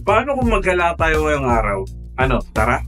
Paano kung magala tayo ngayong araw? Ano, tara?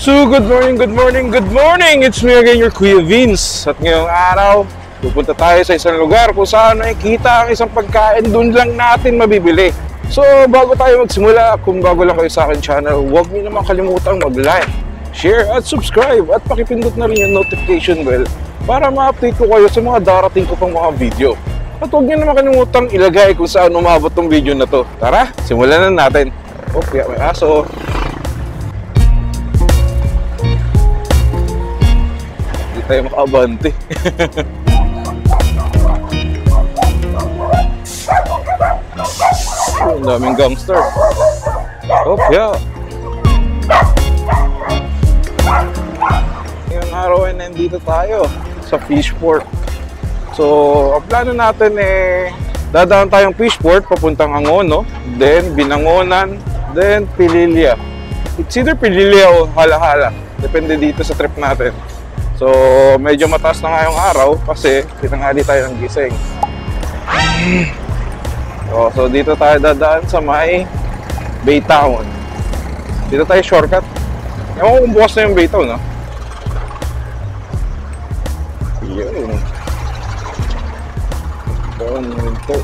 So, good morning! It's me again, your Kuya Vince. At ngayong araw, pupunta tayo sa isang lugar kung saan nakikita ang isang pagkain, doon lang natin mabibili. So, bago tayo magsimula, kung bago lang kayo sa akin channel, huwag niyo naman kalimutang mag-like, share at subscribe at pakipindot na rin yung notification bell para ma-update ko kayo sa mga darating ko pang mga video. At huwag niyo naman kalimutang ilagay kung saan umabot tong video na to. Tara, simulan na natin. Okay, may aso. Tayo makaabante. Ang daming gangster. Oh, yeah. Ngayong araw ay nandito tayo sa Fishport. So, ang plano natin dadaan tayong Fishport papuntang Angono, then Binangonan, then Pililya. It's either Pililya o Hala-Hala. Depende dito sa trip natin. So, medyo mataas na ngayong araw kasi tinanghali tayo ng gising. So, dito tayo dadaan sa may Baytown. Dito tayo shortcut. Ewan ko kung bukas na yung Baytown, no? Yun. Doon ito.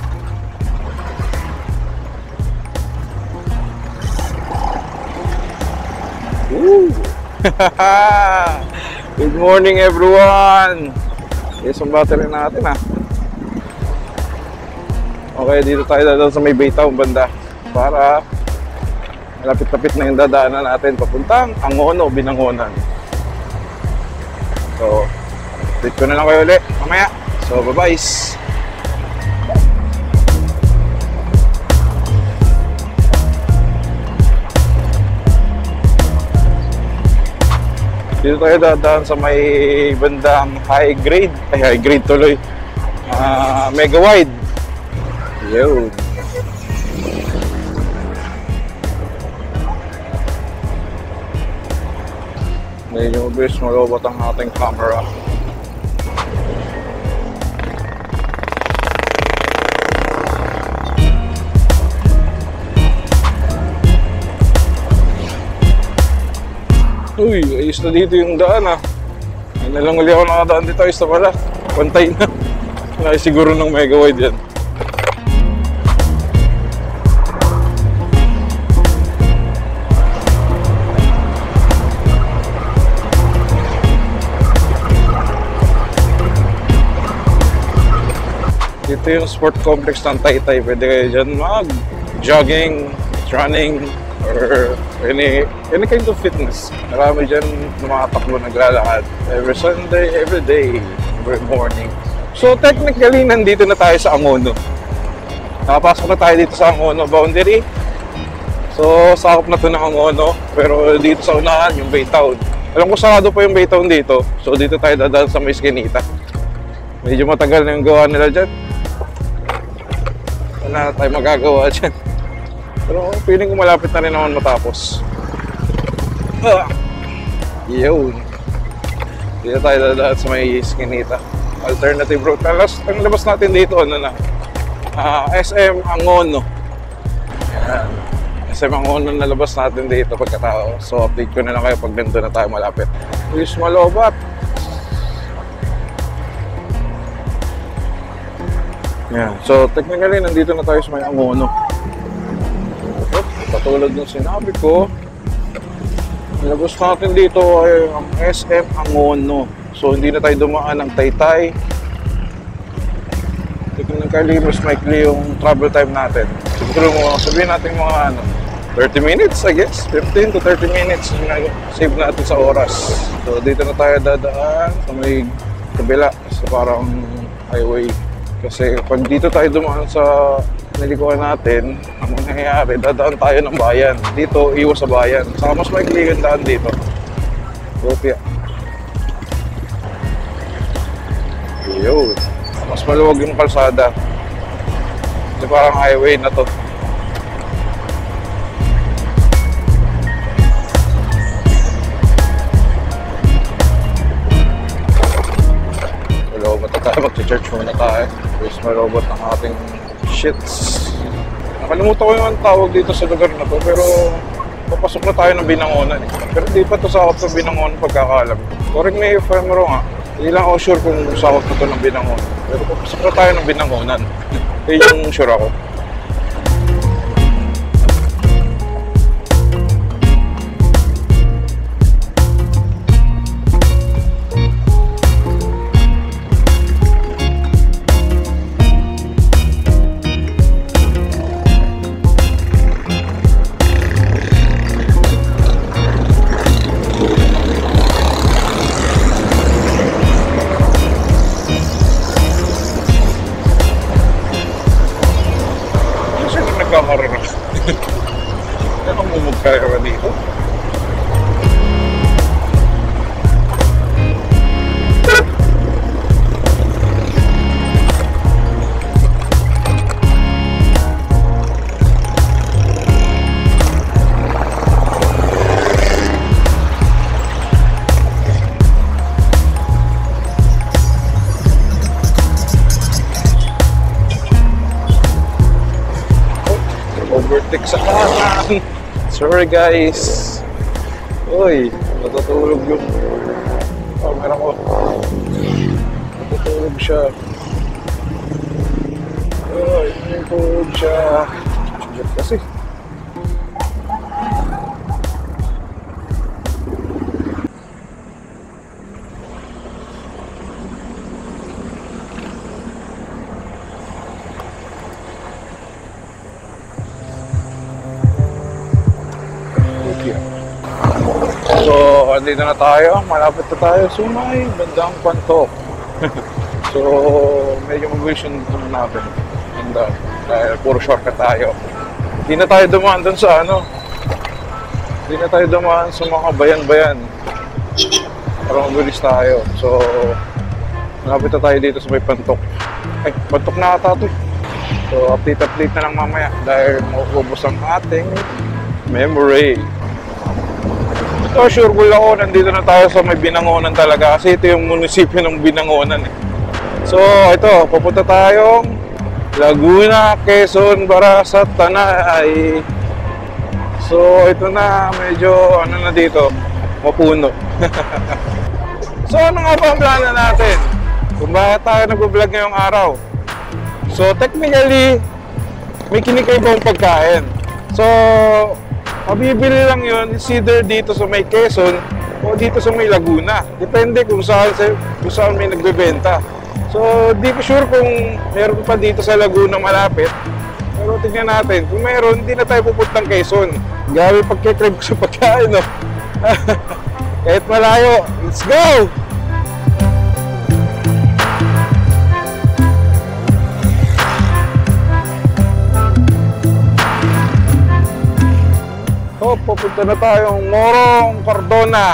Woo! Good morning everyone! Yes, ang battery natin Okay, dito tayo dadaan sa may Baytown banda para malapit-lapit na yung dadaanan natin papuntang Angono, Binangonan. So, update ko na lang kayo ulit mamaya. So, bye-bye! Dito tayo dadaan sa may bandang high grade tuloy. Mega wide. Yun. Medyo mabilis malobot ang ating camera. Uy, ayos na dito yung daan Ay nalang uli ako nakadaan dito, ayos na pala. Pantay na. Ay siguro ng mega wide yan. Dito yung sport complex ng Taytay. Pwede kayo dyan mag-jogging, running, or any kind of fitness. Marami dyan tumatakbo, naglalakad. Every Sunday, every day, every morning. So technically, nandito na tayo sa Angono. Nakapasok na tayo dito sa Angono boundary. So sakop na to ng Angono. Pero dito sa unahan, yung Baytown. Alam ko sarado pa yung Baytown dito. So dito tayo dadaan sa may Eskinita. Medyo matagal na yung gawa nila dyan. Wala na tayo magagawa dyan. Pero feeling ko malapit na rin naman matapos. Yun. Dito tayo dadaan sa may Eskinita. Alternative route. Ang labas natin dito, SM Angono. Ayan. SM Angono na labas natin dito pagkatao. So update ko na lang kayo pag nandun na tayo malapit. Please malobat. Ayan. So technically nandito na tayo sa may Angono. Patulad ng sinabi ko, nilabas natin dito ay ang SM Angono. So hindi na tayo dumaan ng Taytay. Hindi ko nagkalimos maikli yung travel time natin. Siguro sabihin natin mga 30 minutes I guess. 15 to 30 minutes na save natin sa oras. So dito na tayo dadaan sa may kabila sa parang highway. Kasi pag dito tayo dumaan sa nilikuan natin, ang nangyayari, dadaan tayo ng bayan. Dito, iwas sa bayan. Saka mas maikli yung daan dito. Gopia. Yun. Mas maluwag yung kalsada. Kasi parang highway na to. Malobot na tayo, mag-church muna tayo. Tapos malobot ng ating shits. Nakalimutan ko yung tawag dito sa lugar na to, pero papasok na tayo ng Binangonan. Pero di pa to sakop ng Binangonan pagkakalam. Correct me if I'm wrong ha. Hindi lang ako sure kung sakop na to ng Binangonan. Pero papasok na tayo ng Binangonan. Yun yung sure ako. Nagkakaroon. Anong mumugkaya ka dito? Overtake sa kanan. Sorry guys. Uy, natutulog yung camera ko. Natutulog siya. Uy, natutulog siya. Shit kasi. So, andito na tayo. Malapit na tayo. So, may bandang Pantok. So, medyo mag-vision dito na natin. And, dahil puro shortcut tayo. Hindi na tayo dumaan dun sa ano. Hindi na tayo dumaan sa mga bayan-bayan. Para mabilis tayo. So, malapit na tayo dito sa may Pantok. Ay, Pantok na ata ito. So, update na lang mamaya. Dahil maubos ang ating memory. So, sure ko ako, nandito na tayo sa may Binangonan talaga kasi ito yung munisipyo ng Binangonan eh. So, ito, pupunta tayong Laguna, Quezon, Barasat, Tanay. So, ito na, medyo, ano na dito, mapuno. So, ano nga ba ang plano natin? Kung bakit tayo nag-vlog ngayong araw? So, technically, may kinikaibang pagkain. So, mabibili lang yun, it's either dito sa may Quezon o dito sa may Laguna. Depende kung saan may nagbebenta. So, di ko sure kung meron pa dito sa Laguna malapit. Pero tingnan natin. Kung meron, hindi na tayo pupuntang Quezon. Gabi pagkikrib ko sa pagkain, no? Kahit malayo, let's go! So, pupunta na tayong Morong Cardona.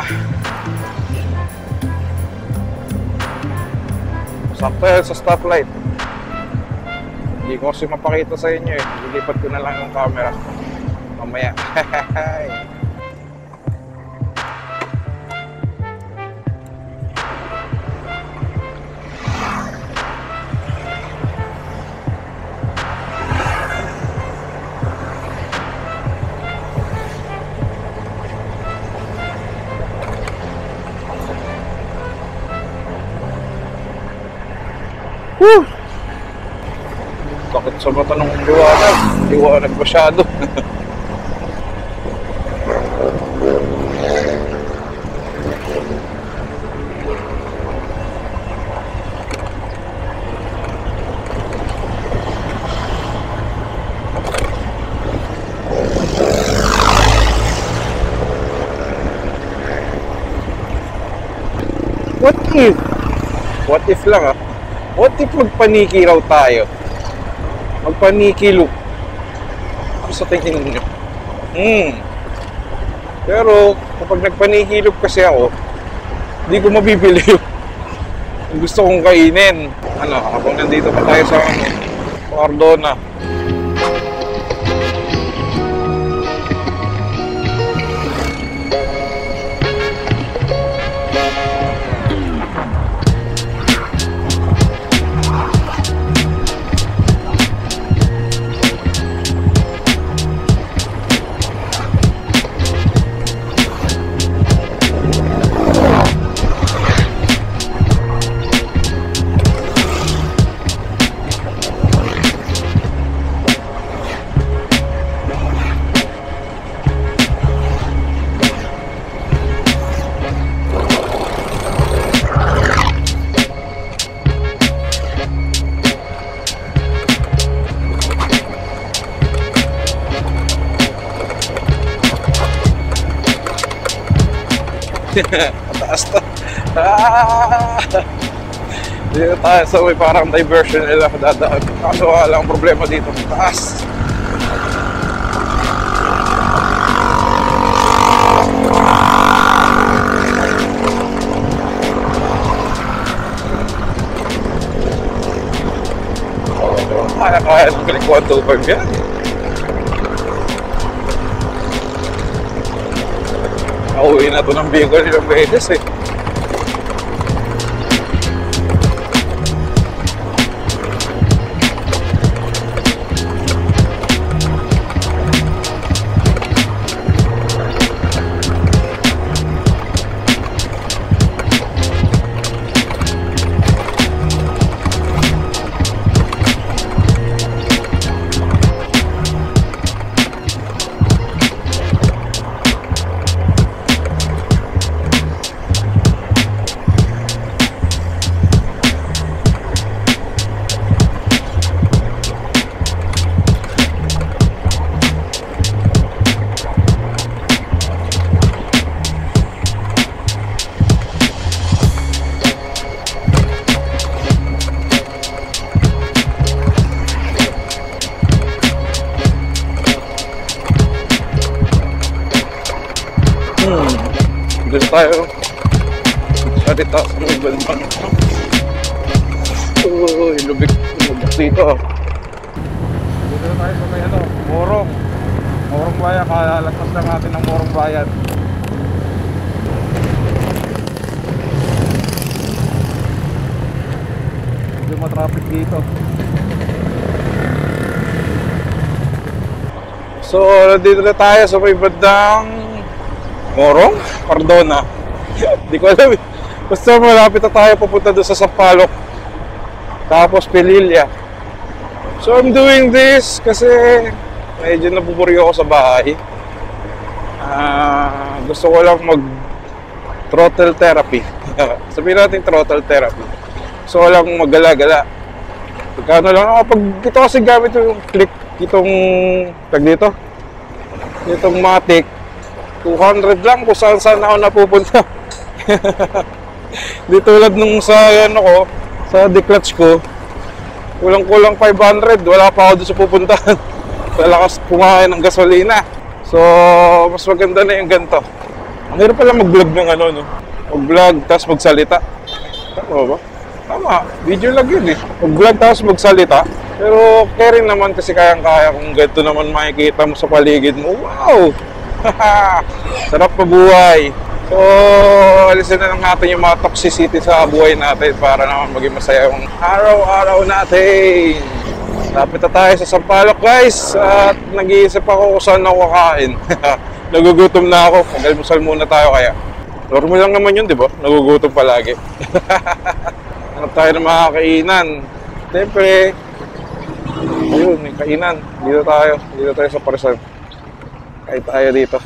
Sakto yan sa stoplight. Hindi ko kasi mapakita sa inyo eh. Lilipat ko na lang yung camera. Mamaya. Woo! Takot sa mata ng liwanag. Liwanag masyado. What if what if lang what if magpaniki raw tayo? Magpaniki look. Ano sa tingin nyo? Pero, kapag nagpaniki look kasi ako, hindi ko mabibili yung gusto kong kainin. Habang nandito pa tayo sa Cardona. Mataas to. Dito tayo sa may parang diversion nila dadaan. Kaso wala ang problema dito. Mataas. Kaya balik 125 yan. Nauwi na ito ng Bicol nilang beses eh. Dito tayo. Salita sa may bandang. Uy, lubik dito. Dito tayo sa may Morong. Morong Bayan. Kalagpas lang natin ng Morong Bayan. Hindi matraffic dito. So, dito na tayo sa may bandang Morong? Cardona. Hindi ko alam eh. Basta malapit na tayo papunta doon sa Sampaloc. Tapos Pililla. So I'm doing this kasi medyo nabuburyo ako sa bahay. Gusto ko lang mag throttle therapy. Sabihin natin throttle therapy. Gusto ko lang maggala-gala. Pagkano lang ako. Pag ito kasi gamit yung click. Itong tag dito. Itong Matic. 200 lang kung saan ako napupunta. Di tulad nung sa sa declutch ko, kulang-kulang 500, wala pa ako doon sa pupuntahan. Lalakas kumain ng gasolina. So, mas maganda na yung ganito. Ang hirap pala mag-vlog ng mag-vlog tapos magsalita. Tama ba? Tama, video lang yun eh. Mag-vlog tapos magsalita. Pero okay rin naman kasi kayang-kaya kung ganito naman makikita mo sa paligid mo. Wow! Sarap mabuhay. So, alisin na lang natin yung mga toxicity sa buhay natin para naman maging masaya yung araw-araw natin. Lapit na tayo sa Sampaloc guys. At nag-iisip ako kung saan ako kakain. Nagugutom na ako. Mag-almusal muna tayo kaya. Normal lang naman yun, di ba? Nagugutom palagi. Hanap tayo ng mga kainan. Siyempre, ayun, may kainan. Dito tayo sa Parisan. Kahit tayo dito.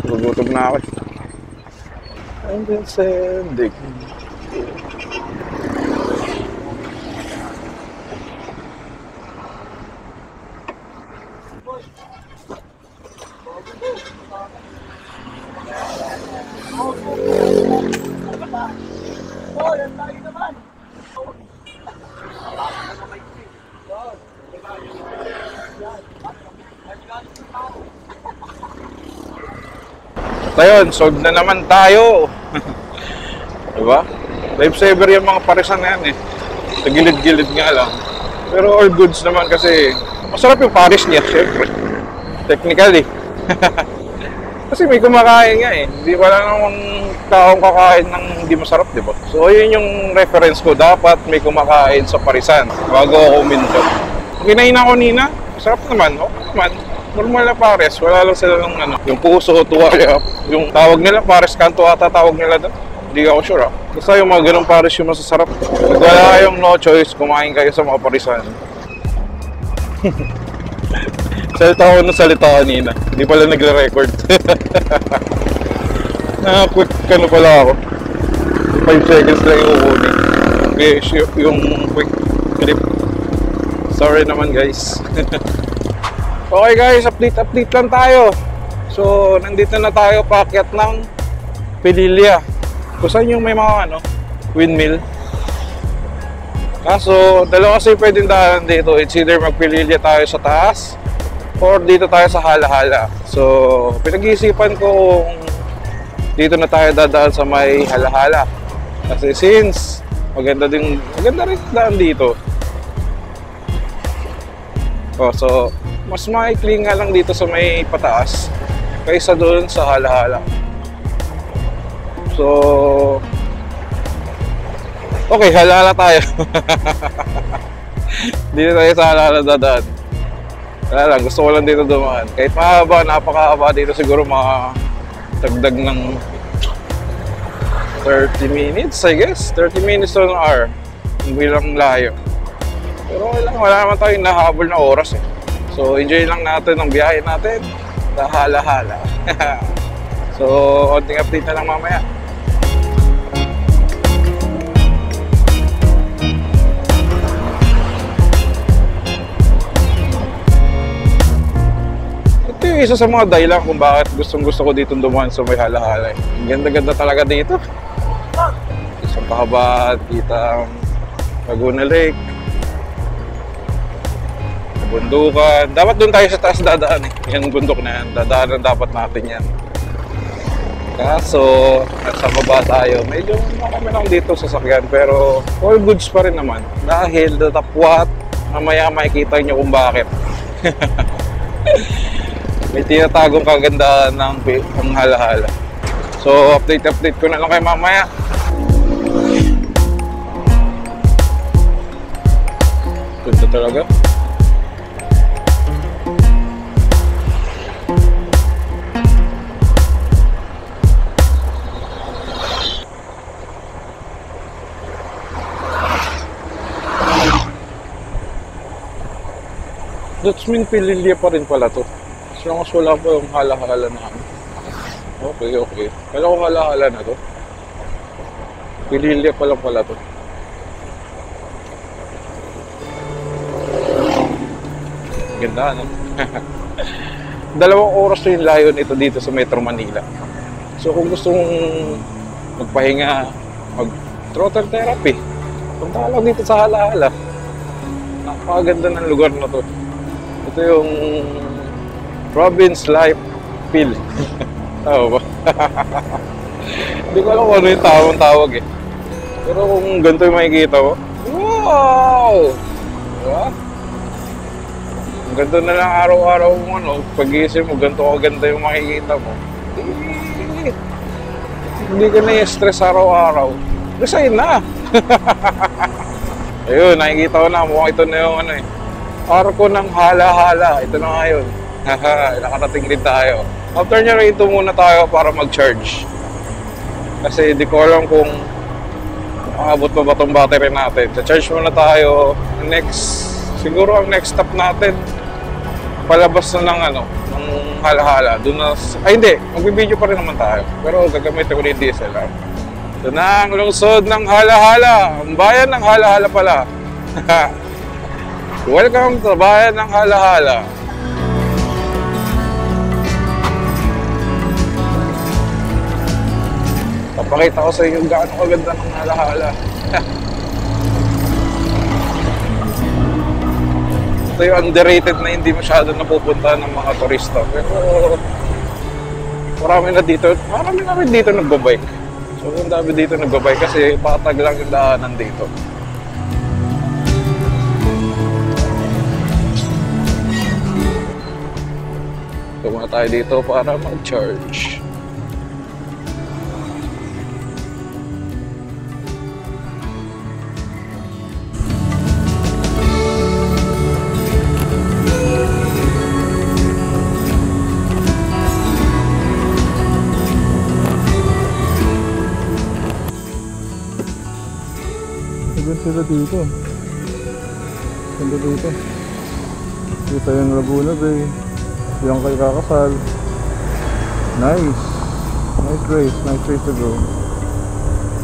Gugutom na ako. And then sending. Oh, At ayun, solved na naman tayo. Diba? Lifesaver yung mga parisan na yan eh. Sa gilid-gilid nga lang. Pero all goods naman kasi masarap yung paris niya, syempre. Technically. Kasi may kumakain nga eh. Hindi wala namang taong kakain ng hindi masarap, di ba? So, yun yung reference ko. Dapat may kumakain sa parisan bago ako uminto. Kinain ako nina. Masarap naman. Okay naman. Normal na pares. Wala lang sila ng ano. Yung puso, tuwalya. Yung tawag nila, pares kanto ata tawag nila doon. Hindi ako sure ah. Basta yung mga ganong pares yung masasarap. Kung wala kayong no choice, kumain kayo sa mga parisan. Salita ko ng salita kanina. Hindi pala nagre-record. Quick ano pala ako. 5 seconds lang yung kukunin. Okay, yung quick clip. Sorry naman guys. Okay guys, update lang tayo. So, nandito na tayo paakyat ng Pililya. Kung saan yung may mga ano, windmill. Kaso, dalawa kasi pwedeng daan dito. It's either magpililya tayo sa taas or dito tayo sa Hala-Hala. So, pinag-iisipan ko kung dito na tayo dadaan sa may Hala-Hala. Kasi since maganda rin daan dito. So, mas maikli nga lang dito sa may pataas kaysa doon sa Hala-Hala. So, okay, Hala-Hala tayo. Dito tayo sa Hala-Hala dadaan. Wala lang, gusto ko lang dito dumaan. Kahit mahaba, napakahaba dito siguro mga dagdag ng 30 minutes, I guess. 30 minutes to an hour. Hindi lang layo. Pero wala naman tayong nahabol na oras eh. So, enjoy lang natin ang biyahe natin sa Hala-Hala. So, konting update na lang mamaya. Ito yung isa sa mga dahilan kung bakit gustong-gusto ko dito dumaan sa may Hala-Hala. Ang ganda-ganda talaga dito. Isang pahaba, kita Laguna Lake, bundukan. Dapat doon tayo sa taas dadaan eh. Yan bundok na yan. Dadaanan dapat natin yan. Kaso, nasa baba tayo. Medyo marami lang dito sasakyan. Pero all goods pa rin naman. Dahil datapwat, mamaya makikita nyo kung bakit. May tinatagong kagandahan ng Hala-Hala. So, update ko na lang kayo mamaya. Ganda talaga. That's mean Pililya pa rin pala to. As long as wala pa yung Hala-Hala namin. Okay. Kala ko Hala-Hala na to. Pililya pa lang pala to. Ganda, no? 2 oras na yung layo nito dito sa Metro Manila. So kung gusto mong magpahinga, mag-throttle therapy, punta ka lang dito sa Hala-Hala. Napakaganda ng lugar na to. Ito yung Province Life Feel. Tama ba? Hindi ko alam kung ano yung tamang tawag eh. Pero kung ganito yung makikita mo, wow! Diba? Ang ganda na lang araw-araw mo, ano, pag-iisip mo, ganito kaganda yung makikita mo. Hindi ka na-stress araw-araw. Resign na! Ayun, nakikita ko na, mukhang ito na yung ano eh. Arko ng Hala-Hala. Ito na ngayon. Haha, nakarating din tayo. After nyo ito muna tayo para mag-charge. Kasi di ko alam kung makabot pa ba itong battery natin. Sa-charge muna tayo. Siguro ang next stop natin, palabas na ng ano, ng Hala-Hala. Doon na, ay hindi, magbibideo pa rin naman tayo. Pero gagamit ko yung DSLR. Ito na ang lungsod ng Hala-Hala. Ang bayan ng Hala-Hala pala. Welcome to bayan ng Hala-Hala. Papakita ko sa inyo gaano kaganda ng Hala-Hala. Ito yung underrated na hindi masyado napupunta ng mga turista. Pero marami na rin dito nagbabike. So, ang dami dito nagbabike kasi patag lang yung daanan dito. Tuma tayo dito para mag-charge. Sila dito. Ganda dito. Dito yung Laguna Bay. Yung kay Kakasal. Nice. Nice place to go.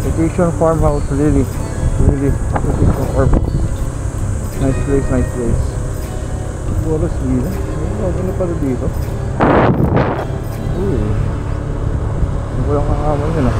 Vacation farmhouse, really. Vacation farmhouse. Nice place. Boros nila. Ano pala dito? Uy. Ano ko lang kakaman yun ah.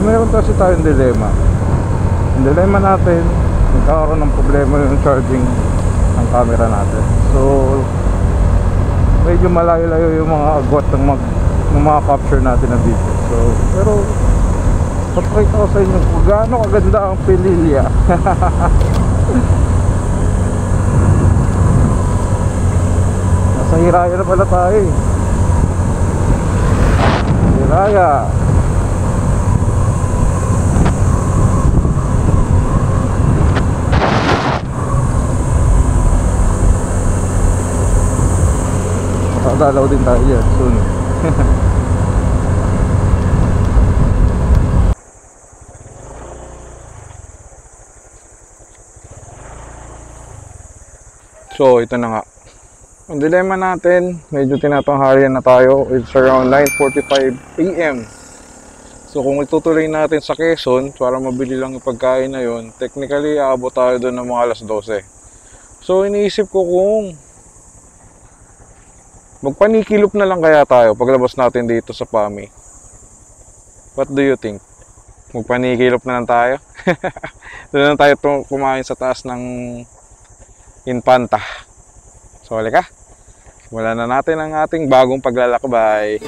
Meron kasi tayong dilemma. Ang dilemma natin, nagkakaroon ng problema yung charging ng camera natin. So, medyo malayo-layo yung mga agwat ng mga capture natin na video. So, pero papakita ko sa inyo kung gaano kaganda ang Pililya. Nasa Hiraya na pala tayo eh. Hiraya. Dalaw din tayo dyan soon. So ito na nga ang dilemma natin. Medyo tinatanghalian na tayo. It's around 9:45 AM. So kung itutuloy natin sa Quezon para mabili lang yung pagkain na yun, technically aabot tayo doon ng mga alas 12. So iniisip ko kung magpanikilop na lang kaya tayo paglabas natin dito sa PAMI. What do you think? Magpanikilop na lang tayo? Doon na tayo kumain sa taas ng Infanta. So halika, simulan na natin ang ating bagong paglalakbay.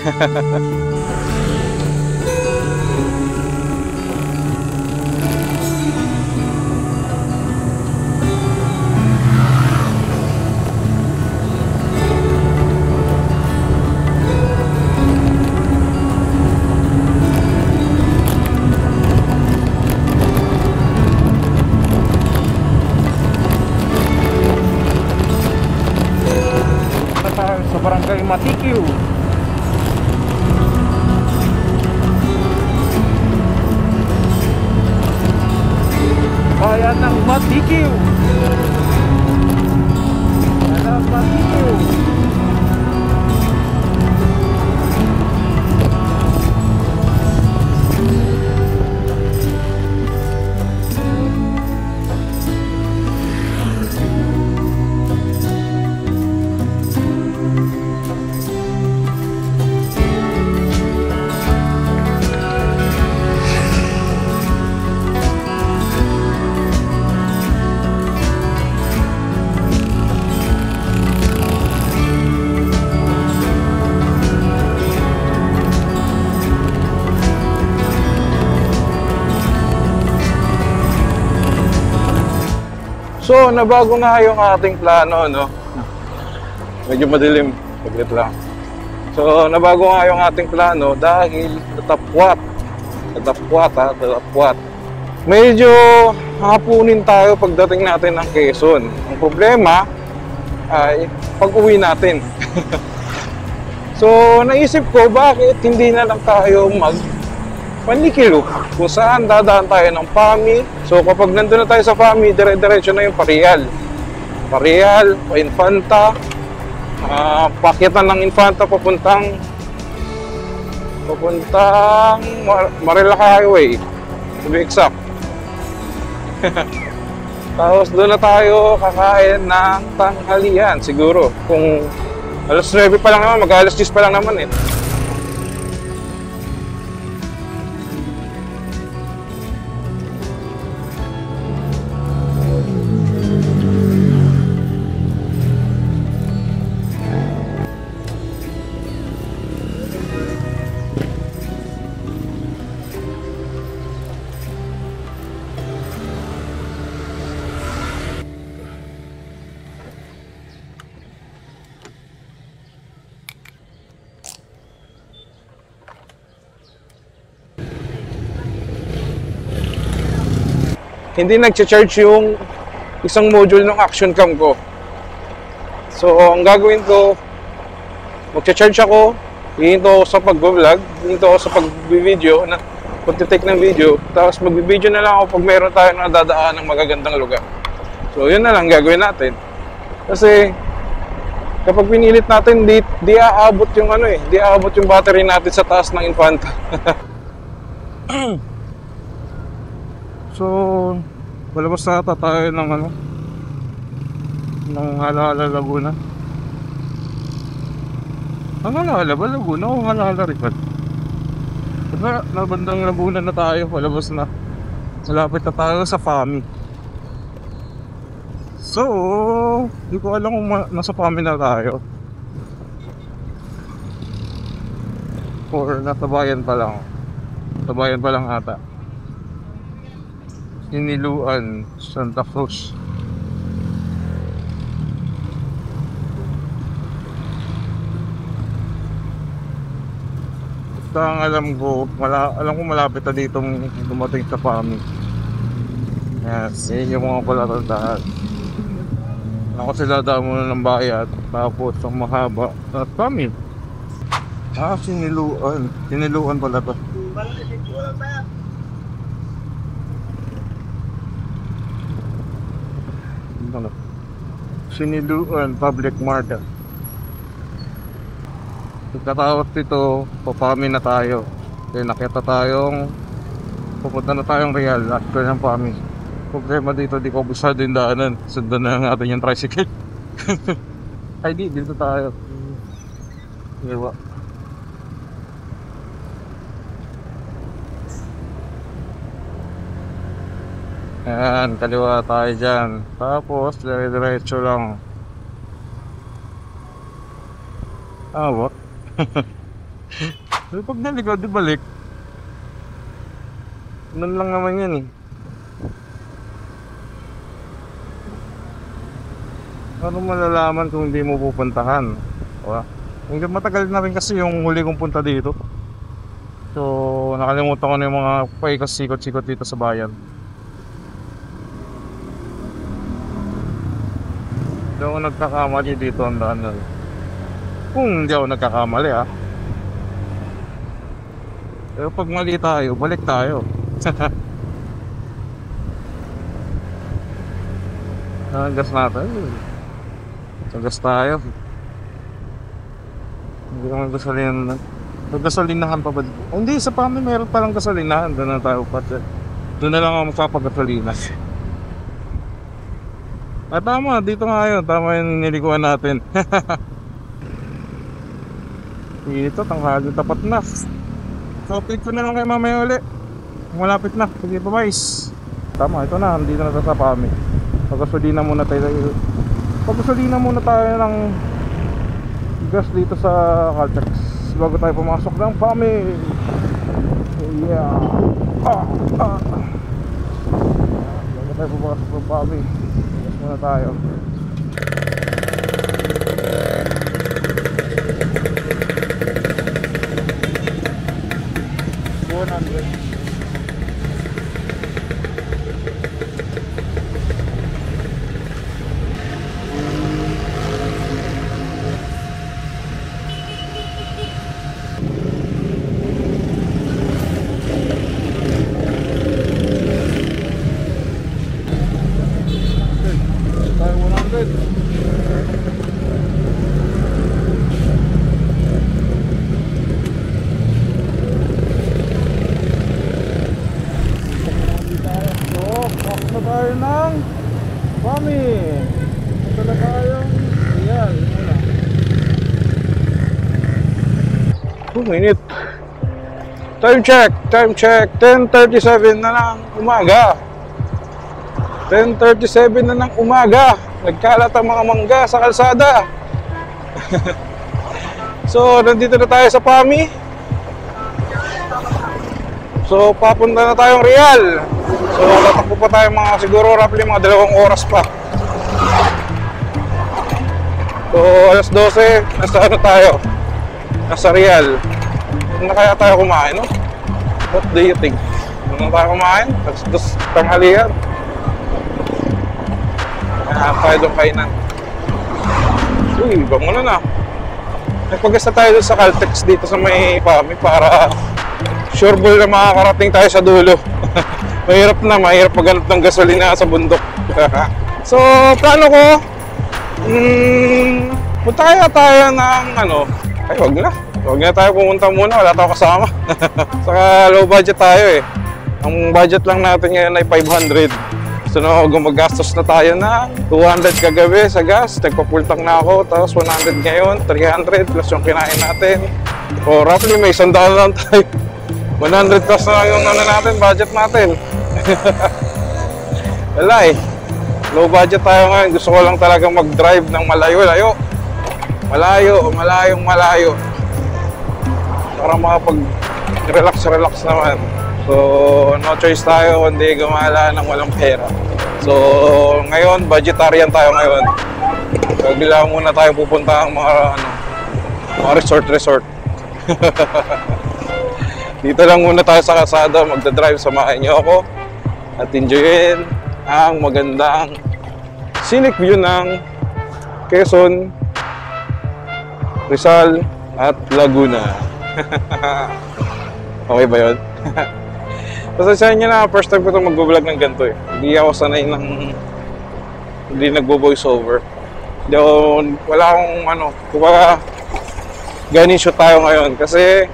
Sa Barangay Matikiw. Bayan ng Matikiw. Bayan ng Matikiw. So, nabago nga yung ating plano, no? Medyo madilim, saglit lang. So, nabago nga yung ating plano dahil natapwat. Medyo hapunin tayo pagdating natin ng Quezon. Ang problema ay pag-uwi natin. So, naisip ko, bakit hindi na lang tayo Panikilo, kung saan dadaan tayo ng PAMI. So kapag nandun na tayo sa PAMI, dire-diretso na yung Parial, Infanta, pakyatan ng Infanta papuntang Papuntang Marilaki Highway. To be exact. Tapos doon na tayo kakain ng tanghalian siguro. Kung alas 9 pa lang naman, mag-alas 10 pa lang naman eh. Hindi nag-charge yung isang module ng action cam ko. So, ang gagawin ko, mag-charge ako, hihinto ako sa pag-vlog, hihinto ako sa pag-video, pag-take ng video, tapos mag-video na lang ako pag meron tayo na dadaan ng magagandang lugar. So, yun na lang gagawin natin. Kasi, kapag pinilit natin, di aabot yung di aabot yung battery natin sa taas ng Infanta. So, palabas na ata tayo ng ng Halahala, Laguna. Ang Halahala ba Laguna o Halahala Ricard? Diba, nabandang Laguna na tayo, palabas na. Malapit na tayo sa FAMI. So, di ko alam kung nasa FAMI na tayo. Or nasa bayan pa lang. Sa bayan pa lang ata. Iniluan, Santa Cruz. Basta ang alam ko malapit na dito dumating sa FAMI. Yes, yun yung mga palatandaan. Ako sila damo na ng bayad, tapos ang mahaba at FAMI. Siniluan pala to. Siniluan Public Market. Pagkatapos dito, papami na tayo. Kaya nakita tayong pupunta na tayong Real after ng FAMI. Problema dito, di ko busado yung daanan. Sundan na natin yung tricycle. Ay dito tayo. Diba? Ayan, kaliwa tayo dyan. Tapos, diretso lang. What? Pag nalikod, di balik. Nun lang naman yan eh. Ano malalaman kung hindi mo pupuntahan? Diba? Matagal na rin kasi yung huli kong punta dito. So, nakalimutan ko na yung mga paikot-sikot-sikot dito sa bayan. Hindi ako nagkakamali dito ang daan. Kung hindi ako nagkakamali Pero pag mali tayo, balik tayo. Gas natin. Gas tayo. Hindi naman gasolinahan. Gasolinahan pa ba? Hindi, sa FAMI meron palang gasolinahan. Doon na tayo pa. Doon na lang ako magpapagasolina. Tama, dito nga yun. Tama yung nilikuan natin. Dito, tanghali, tapat na. So, update ko na lang kayo mamaya ulit. Malapit na, sige pa guys. Tama, ito na, dito na sa FAMI. Pagkasolina muna tayo ng gas dito sa Caltex bago tayo pumasok ng FAMI. Yeah. Bago tayo pumasok ng FAMI, gas muna tayo. 100. Pami. Ito na tayong Real. Minute. Time check. 10:37 na ng umaga. 10:37 na ng umaga. Nagkalat ang mga mangga sa kalsada. So, nandito na tayo sa Pami. So, papunta na tayong Real. So, tatakbo pa tayo mga siguro roughly mga 2 oras pa. So, alas 12, nasa ano tayo? Nasa Real. Doon na kaya tayo kumain, no? What do you think? Doon na tayo kumain? Alas 2 tanghalian. Kaya tayo doon kainan. Uy, bango na. Nagpag-gasta tayo doon sa Caltex dito sa may Pami para sure ball na makakarating tayo sa dulo. Mahirap maghanap ng gasolina sa bundok. So, plano ko, punta kaya tayo ng ano, ay wag na tayo pumunta muna, wala tayo kasama. Saka low budget tayo eh. Ang budget lang natin ngayon ay 500. So gumagastos na tayo na 200 kagabi sa gas, nagpapultang na ako, tapos 100 ngayon, 300 plus yung kinain natin. O roughly may 100 lang tayo. 100 plus na lang yung ano natin, budget natin. Wala eh. Low budget tayo ngayon, gusto ko lang talaga mag-drive ng malayo. Malayo. Para makapag-relax naman. So, no choice tayo kundi gumala ng walang pera. So, ngayon, budgetarian tayo ngayon. So, bila muna tayo pupunta ang mga resort. Dito lang muna tayo sa kalsada, magdadrive, samahan niyo ako at enjoyin ang magandang scenic view ng Quezon, Rizal at Laguna. Okay ba yun? Pasensyahan nyo na, first time ko itong mag-vlog ng ganito eh. Hindi ako sanay hindi nagbo-voice over. Wala akong kumbaga gunning shoot tayo ngayon kasi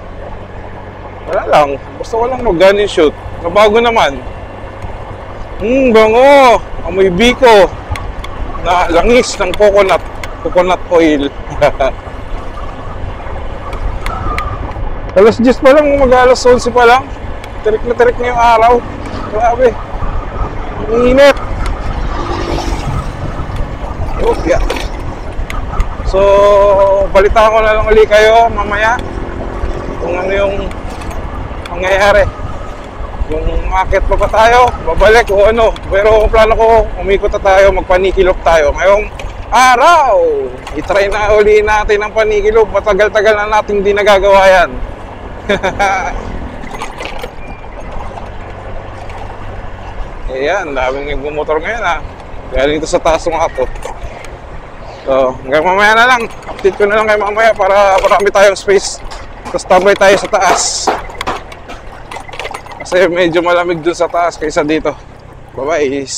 wala lang, gusto ko lang mag-gunning shoot. Nabago naman. Bango! Amoy biko na langis ng coconut oil. Alas 10 pa lang, mag-alas 11 pa lang. Tirik na yung araw. Grabe. Ang init. Okay. So, balitaan ko na lang ulit kayo mamaya kung ano yung mangyayari. Kung umakit pa tayo, babalik o ano. Pero plano ko, umikot na tayo, magpanikilop tayo. Ngayong araw, itry na uli natin ang panikilop. Matagal-tagal na natin hindi nagagawa yan. Ayan, daming nagmumotor ngayon ha. Galing ito sa taas ng ato. So, hanggang mamaya na lang. Update ko na lang kayo mamaya para marami tayong space. Tapos tambay tayo sa taas. Kasi medyo malamig dun sa taas kaysa dito. Bye-bye.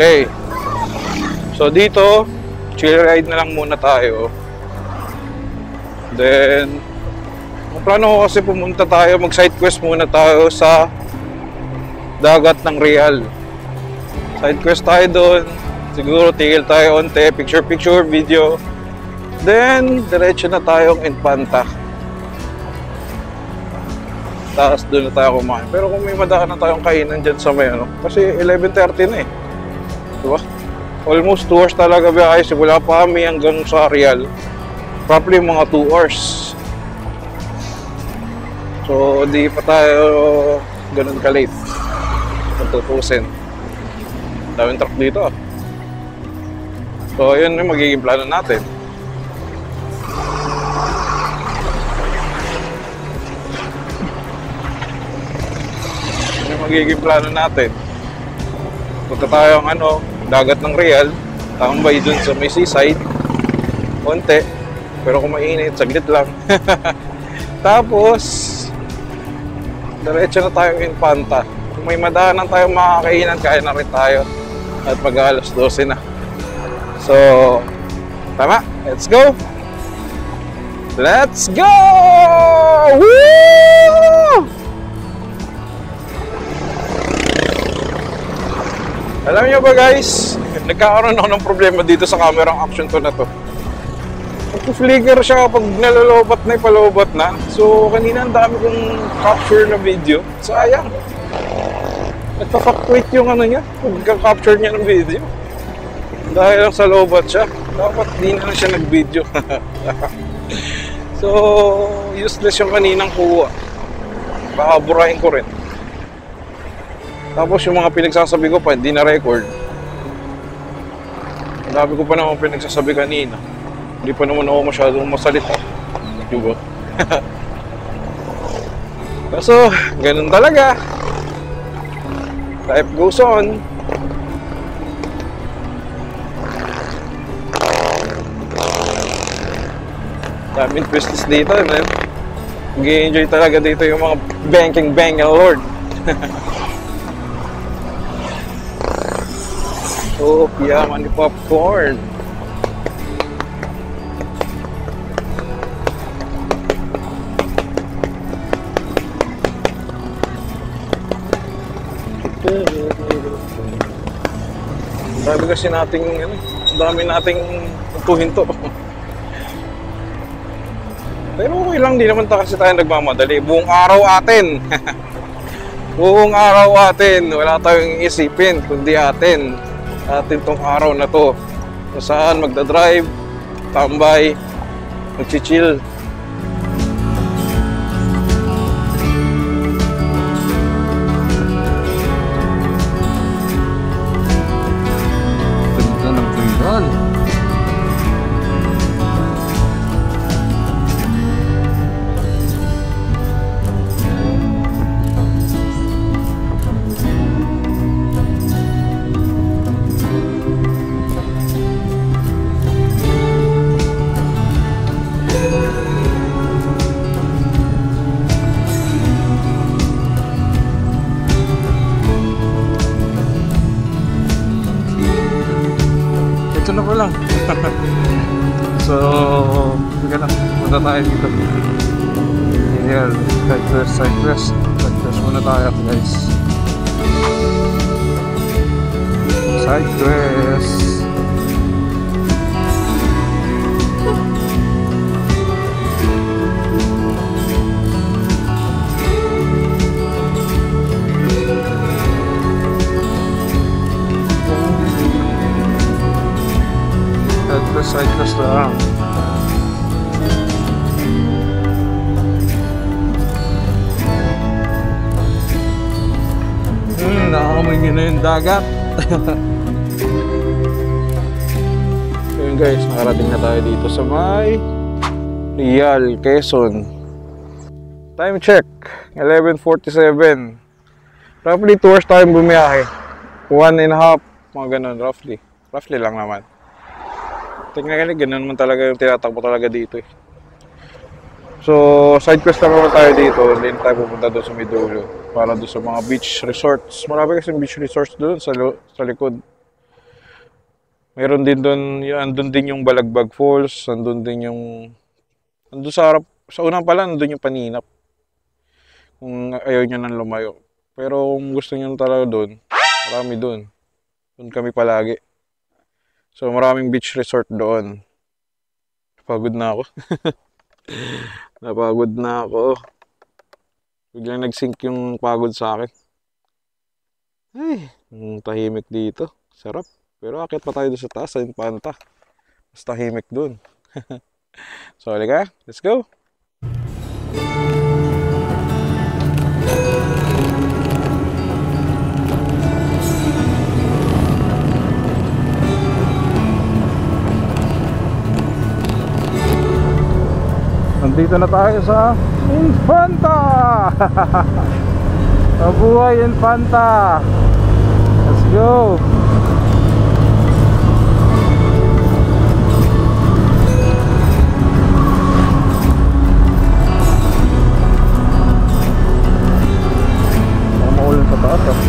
Okay. So dito, chill ride na lang muna tayo. Then, ang plano ko kasi pumunta tayo, mag-side quest muna tayo sa dagat ng Real. Side quest tayo doon. Siguro tigil tayo onte, picture-picture, video. Then, diretso na tayong Infanta. Tapos doon na tayo kumain. Pero kung may madaan na tayong kainan dyan sa may ano, kasi 11:30 na eh. Diba? Almost 2 hours talaga biyahe. Simula pa kami hanggang sa Real. Probably mga 2 hours. So, di pa tayo ganun ka-late. Matutusin. Daming truck dito ah. So, yun yung magiging plano natin. Yun yung magiging plano natin. Punta tayong dagat ng Real, tambay dun sa may seaside, konti, pero kung mainit, saglit lang. Tapos, diretso na tayong Infanta. Kung may madaanan tayong makakainan, kaya na rin tayo. At mag-alas 12 na. So, tama, let's go! Let's go! Woo! Alam niyo ba guys, nagkakaroon ako ng problema dito sa camera ang Action 2 na to. Nag-flicker siya kapag nalolobat na, ipalobat na. So, kanina ang dami kong capture na video. Sayang. Nagpa-fluctuate yung niya, pagka-capture niya ng video. Dahil lang sa lobat siya, dapat di na siya nag-video. So, useless yung kaninang kuha. Baka burahin ko rin. Tapos yung mga pinagsasabi ko pa, hindi na record. Ang dami ko pa naman pinagsasabi kanina. Hindi pa naman ako masyadong masalita. Diba? So, ganun talaga. Life goes on. Daming twists dito, man. Nag-i-enjoy talaga dito yung mga banking lord. Oh, yaman ni popcorn. Dami kasi nating dami nating hinto. Pero okay lang, di naman kasi tayo nagmamadali. Buong araw atin. Buong araw atin. Wala tayong isipin kundi atin tong araw na to. Kung saan magdadrive, tambay, magchichill. Ganda ng Real. Ito na po lang. So, sige na. Punta tayo dito. Real. Side quest muna tayo guys. Side quest. Side quest lang. Nakakamoy nyo na yung dagat. So yun guys, nakarating na tayo dito sa may Real, Quezon. Time check, 11:47. Roughly 2 hours tayo bumiyahe. 1.5, mga ganun, roughly. Roughly lang naman. Technically, ganun naman talaga yung tinatakbo talaga dito eh. So, side quest naman tayo dito. Hindi tayo pupunta doon sa Midulo. Para doon sa mga beach resorts. Marami kasi beach resorts doon sa likod. Meron din doon, andun din yung Balagbag Falls, andun din yung, andun sa harap, sa unang pala, andun yung Paninap. Kung ayaw niya nang lumayo. Pero kung gusto niyo talaga doon, marami doon. Doon kami palagi. So maraming beach resort doon. Napagod na ako. Napagod na ako. Biglang nag-sync yung pagod sa akin. Ay, ang tahimik dito. Sarap. Pero akit pa tayo doon sa taas, sa Infanta. Mas tahimik doon. So, halika. Let's go. Nandito na tayo sa Infanta. Mabuhay Infanta. Let's go. Maulan sa taas ah.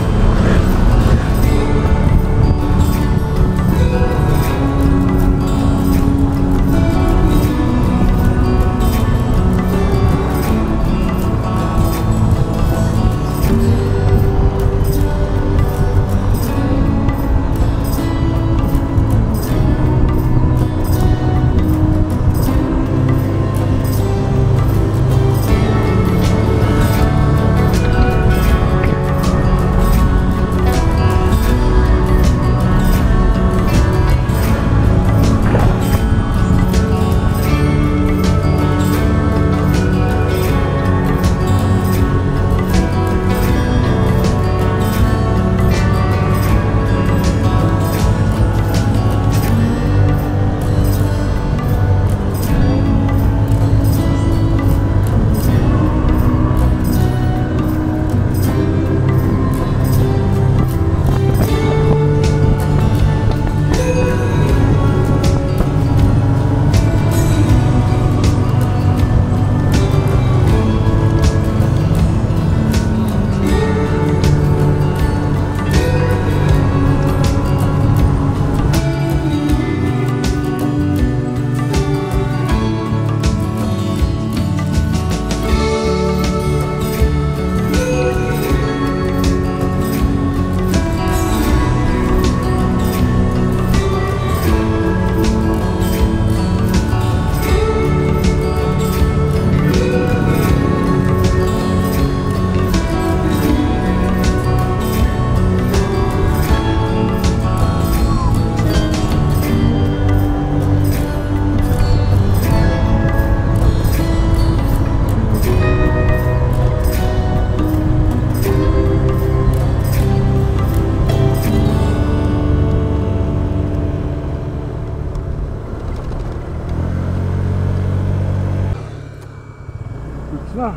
Na.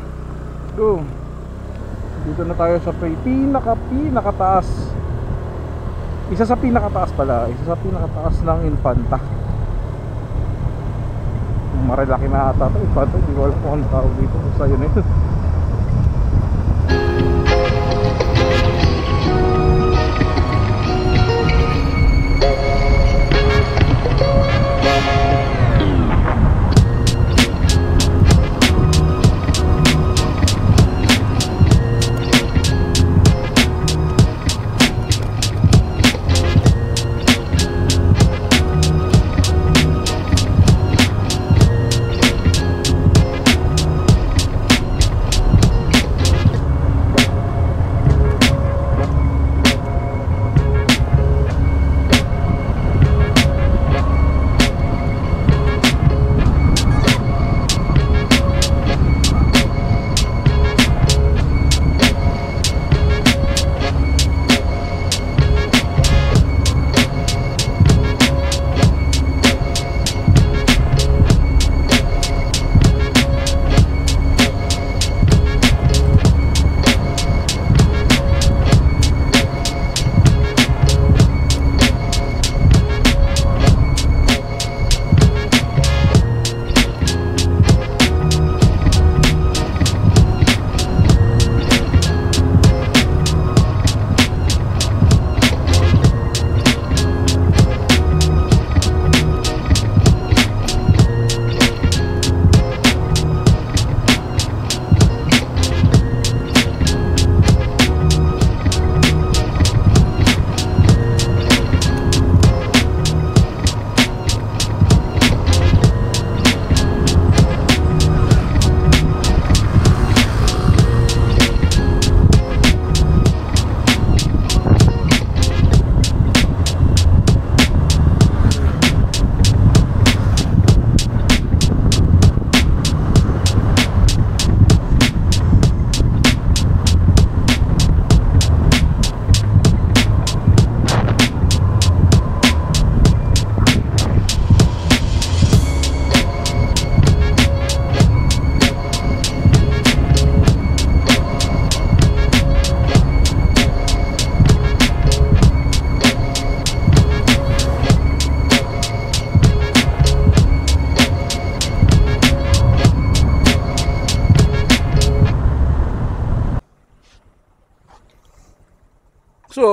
Go. Dito na tayo sa pinakataas. Isa sa pinakataas ng Infanta. Marilaki na ata ito Infanta. Hindi ko alam kung anong tawag dito. Basta yun eh.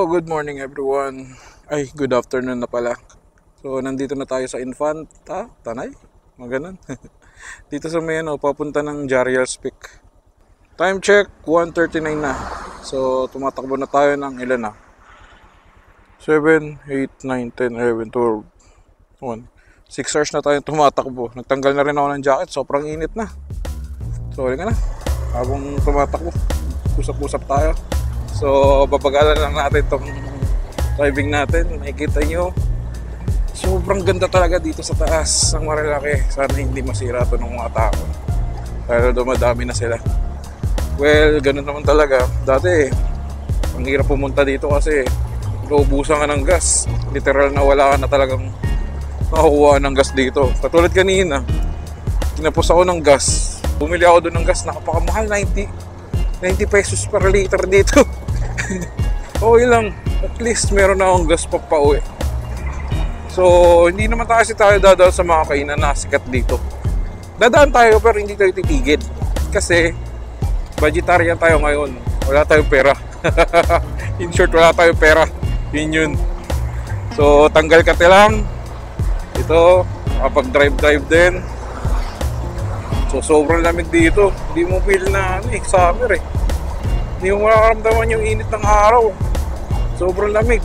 So, good morning everyone. Ay, good afternoon na pala. So, nandito na tayo sa Infanta, Tanay? Mga ganun. Dito sa may papunta ng Jariel's Peak. Time check, 1:39 na. So, tumatakbo na tayo ng ilan na? 7, 8, 9, 10, 11, 12, 1. 6 hours na tayong tumatakbo. Nagtanggal na rin ako ng jacket, sobrang init na. So, halika na. Habang tumatakbo, usap-usap tayo. So, babagalan lang natin itong driving natin. Makikita nyo, sobrang ganda talaga dito sa taas ng Marilaki. Sana hindi masira ito ng mga tao. Dahil dumadami na sila. Well, ganun naman talaga. Dati, ang hirap pumunta dito kasi naubusan ka ng gas. Literal na wala ka na talagang nakakuha ng gas dito. Katulad kanina, kinapos ako ng gas. Bumili ako doon ng gas, nakapakamahal, 90 pesos per liter dito. Okay lang, at least meron na akong gas papauwi. So, hindi naman kasi tayo dadaan sa mga kainan na sikat dito. Dadaan tayo pero hindi tayo titigil. Kasi, vegetarian tayo ngayon. Wala tayong pera. In short, wala tayong pera. Yun. So, tanggal ka lang. Ito, makapag-drive din. So, sobrang lamig dito. Hindi mo feel na summer eh. Hindi mo makaramdaman yung init ng araw. Sobrang lamig.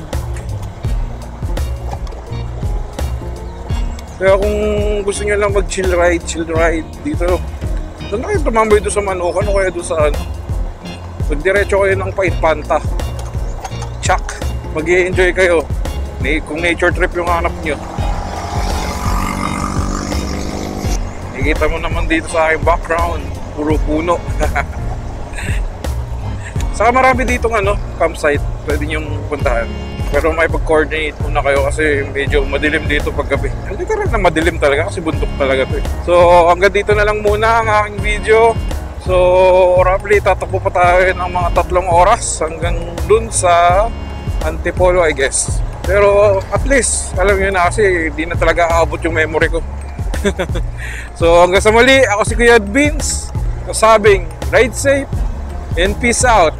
Kaya kung gusto nyo lang mag-chill ride dito. Doon na kayo tumambay doon sa Manukan o kaya doon sa magdiretso kayo ng Infanta. Tsak! Mag-i-enjoy kayo. Kung nature trip yung hanap nyo. Nakikita mo naman dito sa aking background, puro puno. Saka marami ditong campsite, pwede nyong puntahan. Pero may pag-coordinate muna kayo kasi medyo madilim dito paggabi. Hindi ka rin na madilim talaga kasi bundok talaga to eh. So hanggang dito na lang muna ang aking video. So roughly tatakbo pa tayo ng mga 3 oras hanggang dun sa Antipolo I guess. Pero at least, alam nyo na kasi hindi na talaga aabot yung memory ko. So hanggang sa muli, ako si Kuya Vince. Kasabing, ride safe and peace out.